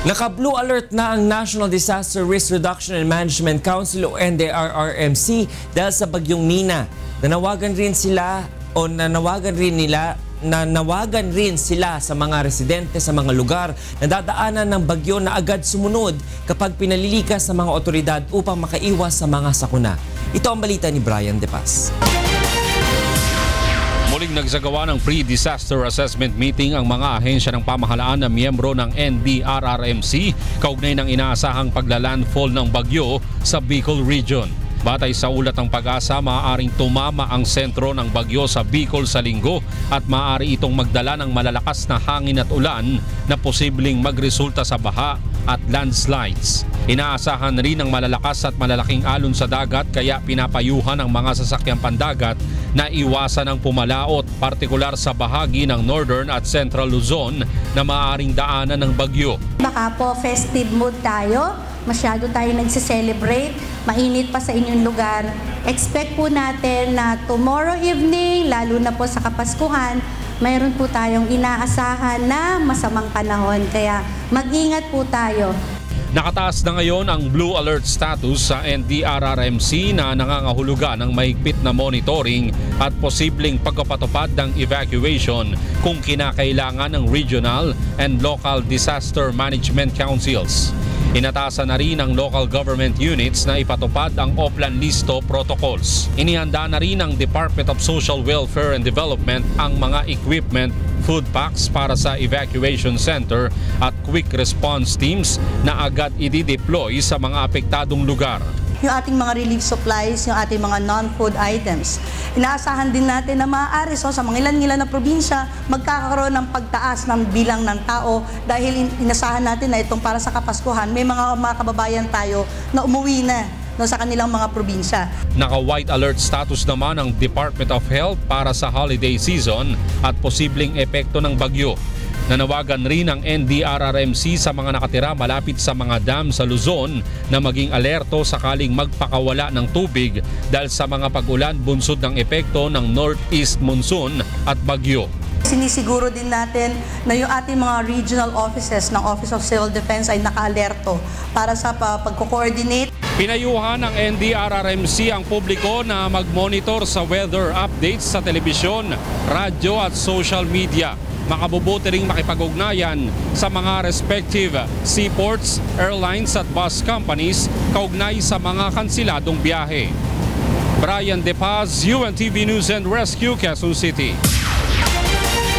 Naka-blue alert na ang National Disaster Risk Reduction and Management Council o NDRRMC dahil sa bagyong Nina. Nanawagan rin sila sa mga residente sa mga lugar na dadaanan ng bagyo na agad sumunod kapag pinalilikas sa mga otoridad upang makaiwas sa mga sakuna. Ito ang balita ni Brian De Paz. Muling nagsagawa ng pre-disaster assessment meeting ang mga ahensya ng pamahalaan na miyembro ng NDRRMC kaugnay ng inaasahang paglalandfall ng bagyo sa Bicol Region. Batay sa ulat ng Pag-asa, maaaring tumama ang sentro ng bagyo sa Bicol sa linggo at maaari itong magdala ng malalakas na hangin at ulan na posibleng magresulta sa baha at landslides. Inaasahan rin ng malalakas at malalaking alon sa dagat kaya pinapayuhan ang mga sasakyang pandagat na iwasan ang pumalaot, partikular sa bahagi ng Northern at Central Luzon na maaaring daanan ng bagyo. Baka po festive mood tayo, masyado tayo nagse-celebrate, mainit pa sa inyong lugar. Expect po natin na tomorrow evening, lalo na po sa Kapaskuhan, mayroon po tayong inaasahan na masamang panahon. Kaya mag-ingat po tayo. Nakataas na ngayon ang blue alert status sa NDRRMC na nangangahulugan ng mahigpit na monitoring at posibleng pagpapatupad ng evacuation kung kinakailangan ng regional and local disaster management councils. Inatasan na rin ang local government units na ipatupad ang Oplan Listo protocols. Inihanda na rin ng Department of Social Welfare and Development ang mga equipment, food packs para sa evacuation center at quick response teams na agad i-deploy sa mga apektadong lugar. Yung ating mga relief supplies, yung ating mga non-food items. Inaasahan din natin na maaari sa mga ilan-ilan na probinsya magkakaroon ng pagtaas ng bilang ng tao dahil inasahan natin na itong para sa Kapaskuhan, may mga kababayan tayo na umuwi na sa kanilang mga probinsya. Naka-white alert status naman ang Department of Health para sa holiday season at posibleng epekto ng bagyo. Nanawagan rin ang NDRRMC sa mga nakatira malapit sa mga dam sa Luzon na maging alerto sakaling magpakawala ng tubig dahil sa mga pag-ulan bunsod ng epekto ng northeast monsoon at bagyo. Sinisiguro din natin na yung ating mga regional offices ng Office of Civil Defense ay naka-alerto para sa pagko-coordinate. Pinayuhan ng NDRRMC ang publiko na mag-monitor sa weather updates sa telebisyon, radyo at social media. Makabubuti ring makipag-ugnayan sa mga respective seaports, airlines at bus companies kaugnay sa mga kansiladong biyahe. Brian De Paz, UNTV News and Rescue, Quezon City.